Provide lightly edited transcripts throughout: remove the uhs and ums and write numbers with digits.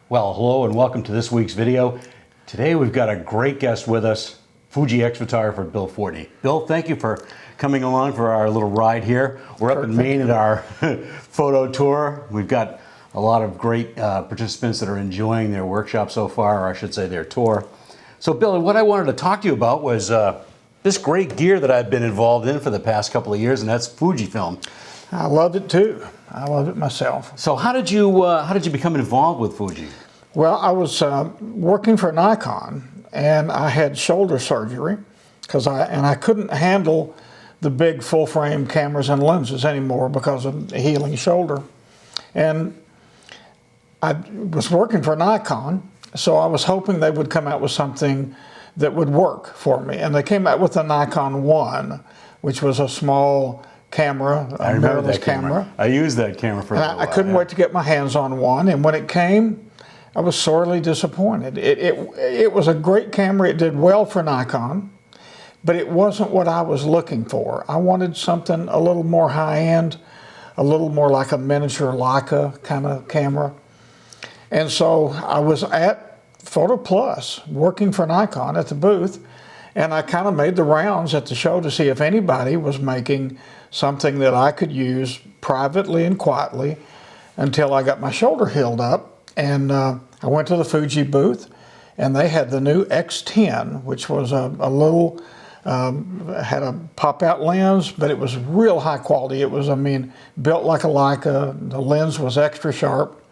Well, hello and welcome to this week's video. Today we've got a great guest with us, Fuji X photographer Bill Fortney. Bill, thank you for coming along for our little ride here. We're up in Maine at our photo tour. We've got a lot of great participants that are enjoying their workshop so far, or I should say their tour. So Bill, what I wanted to talk to you about was this great gear that I've been involved in for the past couple of years, and that's Fujifilm. I loved it too. I loved it myself. So how did you become involved with Fuji? Well, I was working for Nikon, and I had shoulder surgery because I couldn't handle the big full frame cameras and lenses anymore because of the healing shoulder. And I was working for Nikon, so I was hoping they would come out with something that would work for me. And they came out with the Nikon 1, which was a small camera, I remember that camera. I used that camera for a while. I couldn't wait to get my hands on one, and when it came, I was sorely disappointed. It was a great camera. It did well for Nikon, but it wasn't what I was looking for. I wanted something a little more high-end, a little more like a miniature Leica kind of camera. And so I was at Photo Plus working for Nikon at the booth, and I kind of made the rounds at the show to see if anybody was making something that I could use privately and quietly until I got my shoulder healed up. And I went to the Fuji booth, and they had the new X10, which was a little, had a pop-out lens, but it was real high quality. It was, I mean, built like a Leica. The lens was extra sharp.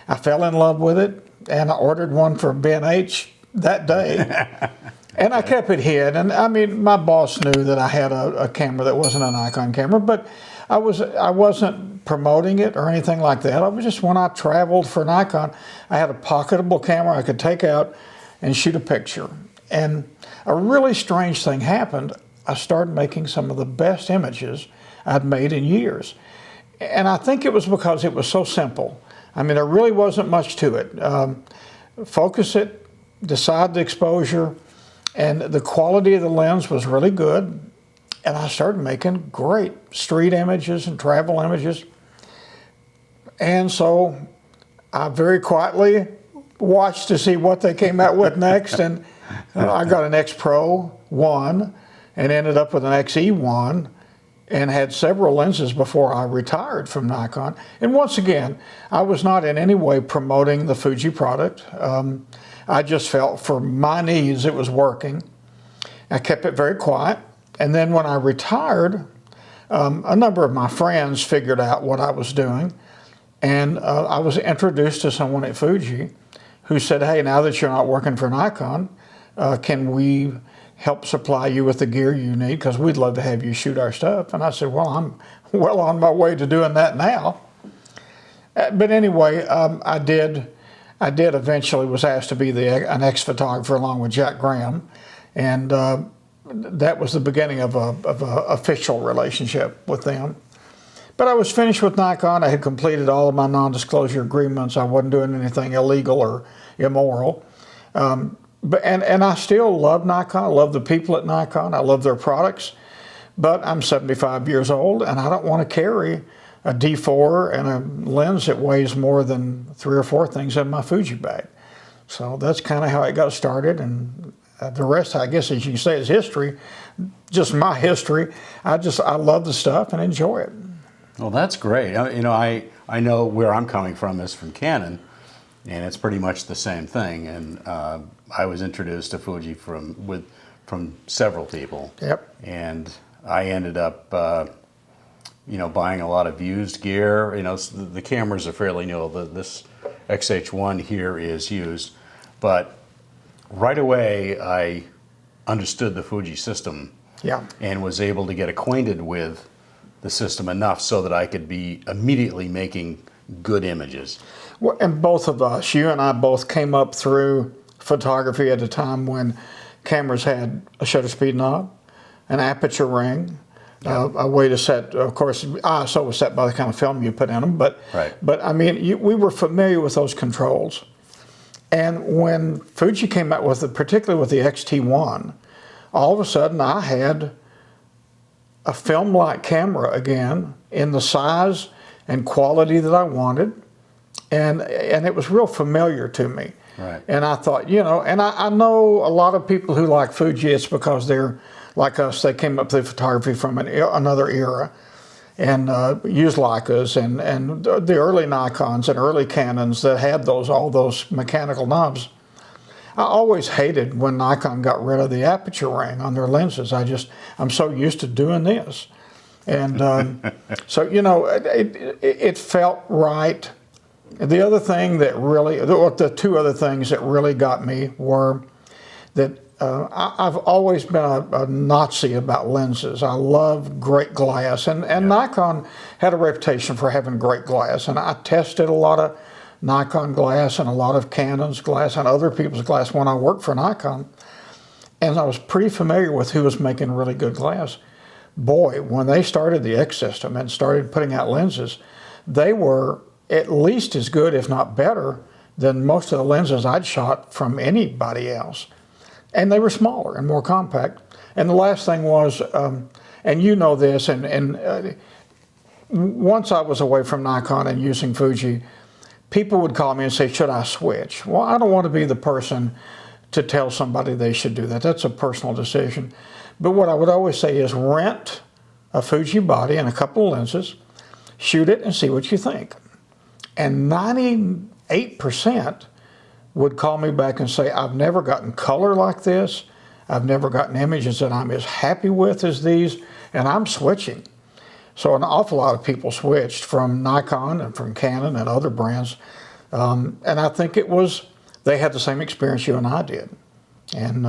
I fell in love with it, and I ordered one for B&H that day. And I kept it hid, and I mean, my boss knew that I had a camera that wasn't a Nikon camera, but I wasn't promoting it or anything like that. I was just, when I traveled for Nikon, I had a pocketable camera I could take out and shoot a picture. And a really strange thing happened. I started making some of the best images I'd made in years. And I think it was because it was so simple. I mean, there really wasn't much to it. Focus it, decide the exposure, and the quality of the lens was really good. And I started making great street images and travel images. And so I very quietly watched to see what they came out with next. And I got an X Pro 1 and ended up with an XE1 and had several lenses before I retired from Nikon. And once again, I was not in any way promoting the Fuji product. I just felt for my needs it was working. I kept it very quiet. And then when I retired, a number of my friends figured out what I was doing. And I was introduced to someone at Fuji who said, hey, now that you're not working for Nikon, can we help supply you with the gear you need? Because we'd love to have you shoot our stuff. And I said, well, I'm well on my way to doing that now. But anyway, I did eventually was asked to be an X photographer along with Jack Graham. And that was the beginning of a official relationship with them. But I was finished with Nikon. I had completed all of my non-disclosure agreements. I wasn't doing anything illegal or immoral. And I still love Nikon. I love the people at Nikon. I love their products. But I'm 75 years old, and I don't want to carry a D4 and a lens that weighs more than 3 or 4 things in my Fuji bag. So that's kind of how it got started. And the rest, I guess, as you can say, is history. Just my history. I love the stuff and enjoy it. Well, that's great. You know, I know where I'm coming from is from Canon, and it's pretty much the same thing. And I was introduced to Fuji from several people. Yep. And I ended up, you know, buying a lot of used gear. You know, the cameras are fairly new. This XH1 here is used, but right away I understood the Fuji system. Yeah. And was able to get acquainted with the system enough so that I could be immediately making good images. Well, and both of us, you and I both came up through photography at a time when cameras had a shutter speed knob, an aperture ring, a way to set, of course, ISO was set by the kind of film you put in them, but I mean, we were familiar with those controls. And when Fuji came out with it, particularly with the XT1, all of a sudden I had a film-like camera again in the size and quality that I wanted. and it was real familiar to me. Right. And I thought, and I know a lot of people who like Fuji. It's because they're like us. They came up through photography from another era, and used Leicas and the early Nikons and early Canons that had all those mechanical knobs. I always hated when Nikon got rid of the aperture ring on their lenses. I'm so used to doing this. And so, it felt right. The other thing that really, the two other things that really got me were that I've always been a Nazi about lenses. I love great glass, and Nikon had a reputation for having great glass. And I tested a lot of Nikon glass and a lot of Canon's glass and other people's glass when I worked for Nikon. And I was pretty familiar with who was making really good glass. Boy, when they started the X system and started putting out lenses, they were at least as good, if not better, than most of the lenses I'd shot from anybody else. And they were smaller and more compact. And the last thing was, and you know this, once I was away from Nikon and using Fuji, people would call me and say, should I switch? Well, I don't want to be the person to tell somebody they should do that. That's a personal decision. But what I would always say is rent a Fuji body and a couple of lenses, shoot it and see what you think. And 98% would call me back and say, I've never gotten color like this. I've never gotten images that I'm as happy with as these, and I'm switching. So an awful lot of people switched from Nikon and from Canon and other brands. And I think they had the same experience you and I did. And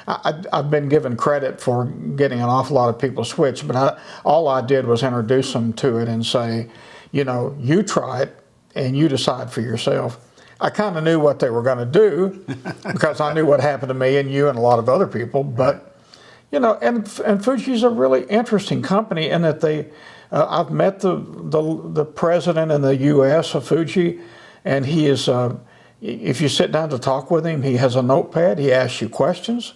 I've been given credit for getting an awful lot of people switch, but all I did was introduce them to it and say, you try it and you decide for yourself. I kind of knew what they were going to do because I knew what happened to me and you and a lot of other people. But, and Fuji's a really interesting company in that I've met the president in the U.S. of Fuji, and he is, if you sit down to talk with him, he has a notepad, he asks you questions,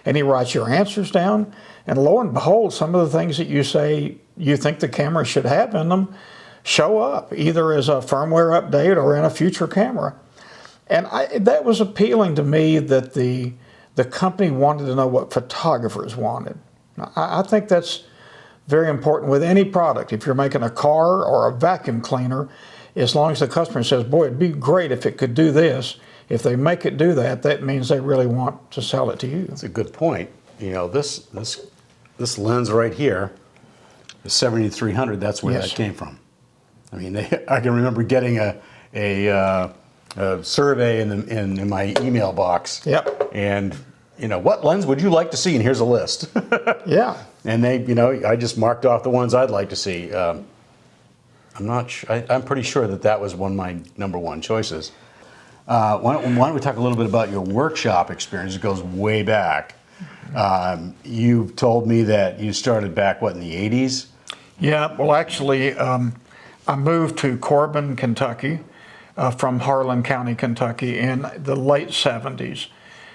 and he writes your answers down. And lo and behold, some of the things that you say you think the camera should have in them show up, either as a firmware update or in a future camera. And that was appealing to me, that the company wanted to know what photographers wanted. I think that's very important with any product. If you're making a car or a vacuum cleaner, as long as the customer says, boy, it'd be great if it could do this, if they make it do that, that means they really want to sell it to you. That's a good point. This lens right here, the 7300, that's where that came from. I mean, I can remember getting a survey in my email box. Yep. And what lens would you like to see? And here's a list. Yeah. And I just marked off the ones I'd like to see. I'm not sure. I'm pretty sure that was one of my number one choices. Why don't we talk a little bit about your workshop experience? It goes way back. You've told me that you started back, in the 80s? Yeah, well, actually, I moved to Corbin, Kentucky, from Harlan County, Kentucky, in the late 70s.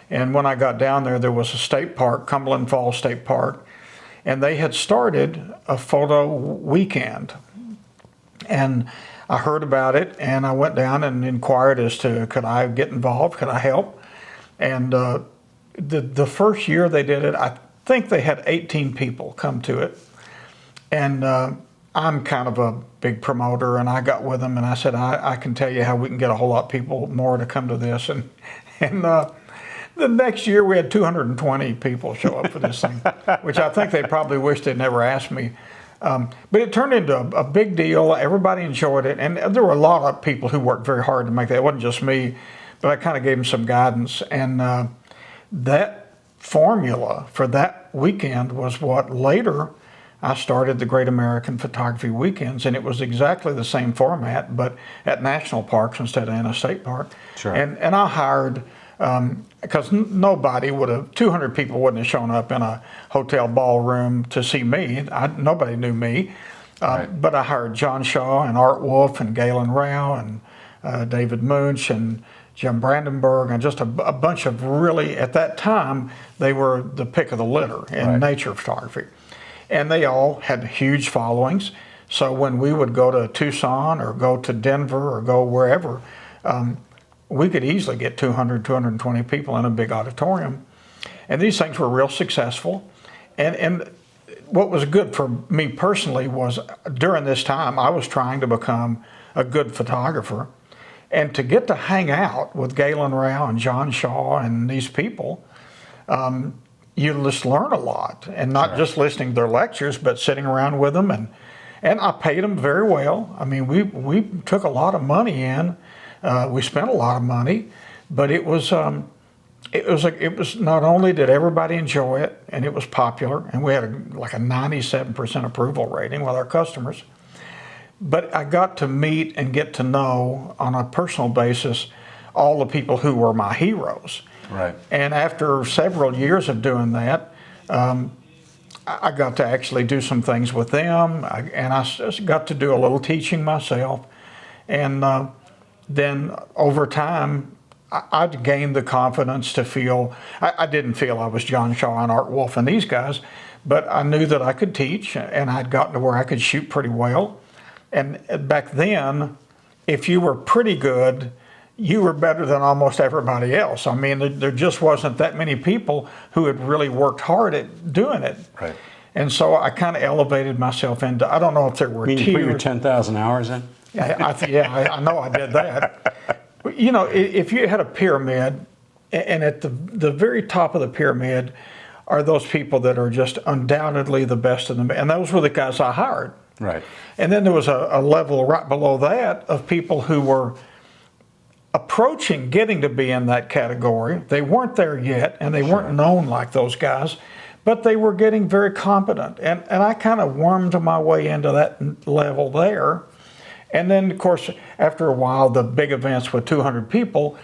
And when I got down there was a state park, Cumberland Falls State Park, and they had started a photo weekend. And I heard about it, and I went down and inquired as to, could I get involved, could I help? And the first year they did it, I think they had 18 people come to it. And I'm kind of a big promoter, and I got with them and I said, I can tell you how we can get a whole lot of people more to come to this. And the next year we had 220 people show up for this thing, which I think they probably wished they'd never asked me. But it turned into a big deal. Everybody enjoyed it. And there were a lot of people who worked very hard to make that. It wasn't just me, but I kind of gave them some guidance. And that formula for that weekend was what later I started the Great American Photography Weekends, and it was exactly the same format, but at national parks instead of in a state park. Sure. And I hired, because nobody would have, 200 people wouldn't have shown up in a hotel ballroom to see me. Nobody knew me. Right. But I hired John Shaw and Art Wolf and Galen Rao and David Munch and Jim Brandenburg, and just a bunch of really, at that time, they were the pick of the litter in nature photography. And they all had huge followings. So when we would go to Tucson or go to Denver or go wherever, we could easily get 200, 220 people in a big auditorium. And these things were real successful. And what was good for me personally was during this time, I was trying to become a good photographer. And to get to hang out with Galen Rao and John Shaw and these people, you just learn a lot. And not just listening to their lectures, but sitting around with them. And I paid them very well. I mean, we took a lot of money in. We spent a lot of money, but it was not only did everybody enjoy it, and it was popular, and we had like a 97% approval rating with our customers, but I got to meet and get to know on a personal basis all the people who were my heroes. Right. And after several years of doing that, I got to actually do some things with them, and I got to do a little teaching myself. And then over time, I'd gained the confidence to feel, I didn't feel I was John Shaw and Art Wolf and these guys, but I knew that I could teach, and I'd gotten to where I could shoot pretty well. And back then, if you were pretty good, you were better than almost everybody else. I mean, there just wasn't that many people who had really worked hard at doing it. Right. And so I kind of elevated myself into, I don't know if there were You put your 10,000 hours in? I know I did that. You know, if you had a pyramid, and at the very top of the pyramid are those people that are just undoubtedly the best of them, and those were the guys I hired. Right. And then there was a level right below that of people who were approaching getting to be in that category. They weren't there yet, and they weren't known like those guys, but they were getting very competent. And I kind of wormed my way into that level there. And then, of course, after a while, the big events with 200 people,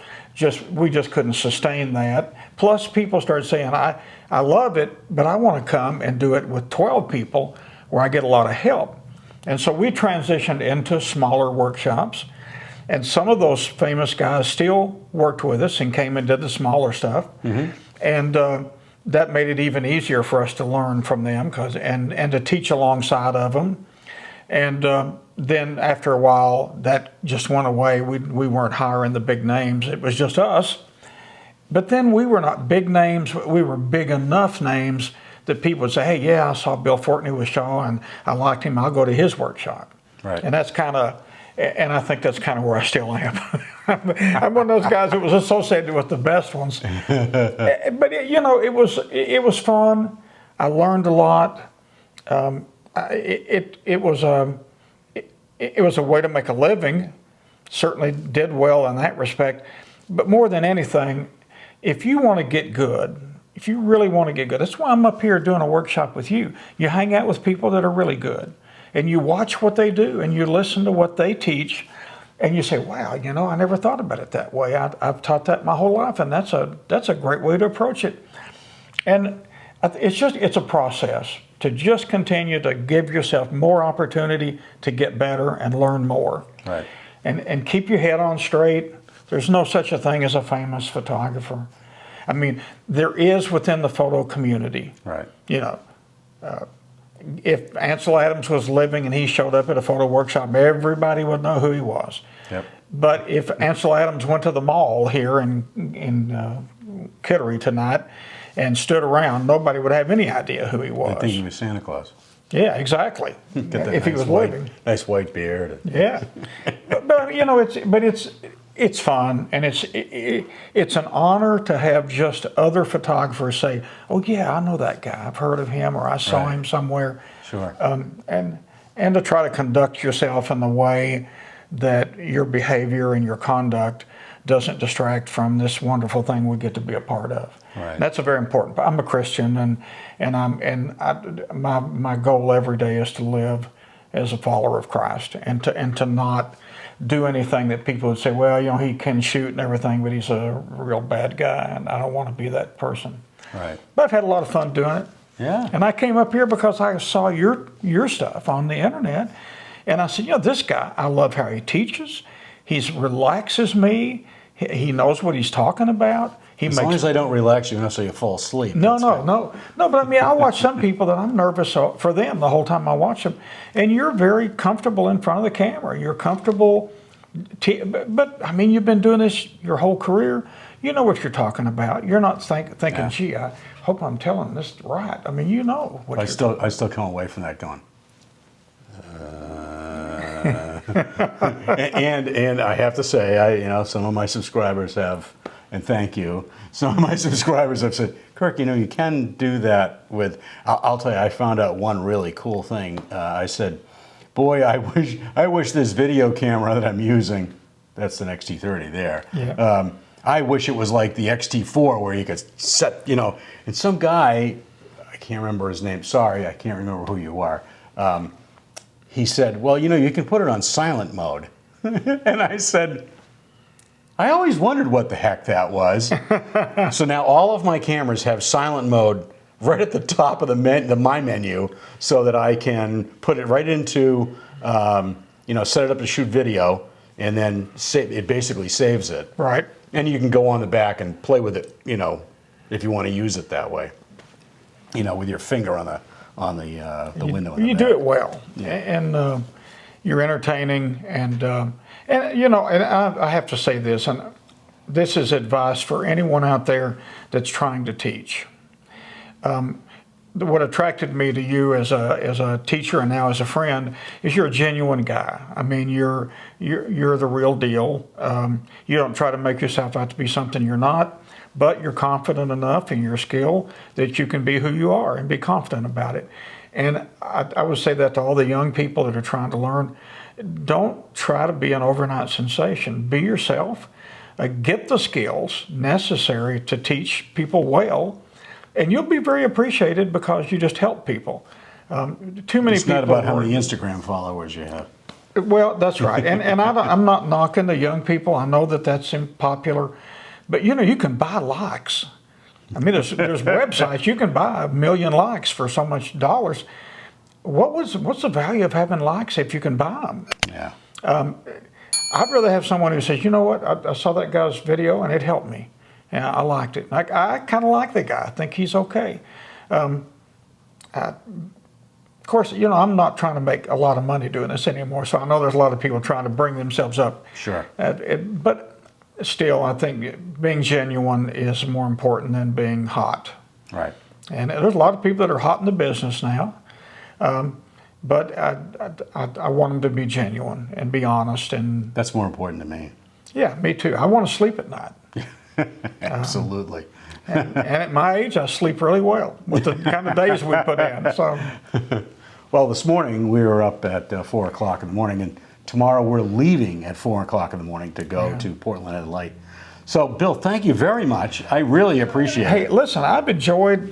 we just couldn't sustain that. Plus, people started saying, I love it, but I want to come and do it with 12 people where I get a lot of help. And so we transitioned into smaller workshops. And some of those famous guys still worked with us and came and did the smaller stuff. Mm-hmm. And that made it even easier for us to learn from them and to teach alongside of them. And then after a while, that just went away. We weren't hiring the big names. It was just us. But then we were not big names. We were big enough names that people would say, hey, yeah, I saw Bill Fortney with Shaw, and I liked him. I'll go to his workshop. Right. And that's kind of, and I think that's kind of where I still am. I'm one of those guys that was associated with the best ones. But, it was fun. I learned a lot. It was a way to make a living. Certainly did well in that respect. But more than anything, if you want to get good, if you really want to get good, that's why I'm up here doing a workshop with you. You hang out with people that are really good, and you watch what they do, and you listen to what they teach, and you say, wow, I never thought about it that way. I've taught that my whole life, and that's a great way to approach it. And it's a process to just continue to give yourself more opportunity to get better and learn more. Right. And keep your head on straight. There's no such a thing as a famous photographer. I mean, there is within the photo community. Right. If Ansel Adams was living and he showed up at a photo workshop, everybody would know who he was. Yep. But if Ansel Adams went to the mall here in Kittery tonight and stood around, nobody would have any idea who he was. I think he was Santa Claus. Yeah, exactly. If he was living. Nice white beard. Yeah. but it's fun, and it's an honor to have just other photographers say, oh yeah, I know that guy. I've heard of him, or I saw him somewhere. Sure. And to try to conduct yourself in the way that your behavior and your conduct doesn't distract from this wonderful thing we get to be a part of. Right. That's a very important. I'm a Christian, my goal every day is to live as a follower of Christ, and to not do anything that people would say, well, he can shoot and everything, but he's a real bad guy, and I don't want to be that person. Right. But I've had a lot of fun doing it. Yeah. And I came up here because I saw your stuff on the internet, and I said, this guy, I love how he teaches. He relaxes me. He knows what he's talking about. He As long makes as I don't relax you enough so you fall asleep. no, that's no, good. no. But I mean, I watch some people that I'm nervous for them the whole time I watch them, and you're very comfortable in front of the camera. You're comfortable, but I mean, you've been doing this your whole career. You know what you're talking about. You're not thinking, Yeah. gee, I hope I'm telling this right. I mean, you know what I you're still come away from that going. And I have to say, some of my subscribers have, and thank you. Some of my subscribers have said, Kirk, you can do that with. I'll tell you, I found out one really cool thing. I said, boy, I wish this video camera that I'm using. That's an XT30 there. Yeah. I wish it was like the XT4 where you could set, and some guy, I can't remember his name. Sorry, I can't remember who you are. He said, well, you can put it on silent mode. And I said, I always wondered what the heck that was. So now all of my cameras have silent mode right at the top of the My menu so that I can put it right into, set it up to shoot video, and then it basically saves it. right. And you can go on the back and play with it, if you want to use it that way. With your finger on the window. in the You do back. it well, and you're entertaining, and I have to say this, and this is advice for anyone out there that's trying to teach. What attracted me to you as a teacher and now as a friend is you're a genuine guy. I mean, you're the real deal. You don't try to make yourself out to be something you're not, but you're confident enough in your skill that you can be who you are and be confident about it. And I would say that to all the young people that are trying to learn. Don't try to be an overnight sensation. Be yourself. Get the skills necessary to teach people well, and you'll be very appreciated because you just help people. Too many It's people. not about how many Instagram followers you have. Well, that's right. And I'm not knocking the young people. I know that that's unpopular. But, you can buy likes. I mean, there's websites. You can buy 1 million likes for so much dollars. What's the value of having likes if you can buy them? Yeah. I'd rather have someone who says, you know what, I saw that guy's video and it helped me. And I liked it. I kind of like the guy. I think he's okay. Of course, I'm not trying to make a lot of money doing this anymore, so I know there's a lot of people trying to bring themselves up. Sure. But still, I think being genuine is more important than being hot. Right. And there's a lot of people that are hot in the business now. But I want them to be genuine and be honest. And That's more important to me. yeah, me too. I want to sleep at night. Absolutely. And at my age, I sleep really well with the kind of days we put in. So, Well, this morning we were up at 4 o'clock in the morning, and tomorrow we're leaving at 4 o'clock in the morning to go to Portland at Light. So, Bill, thank you very much. I really appreciate hey, it. listen, I've enjoyed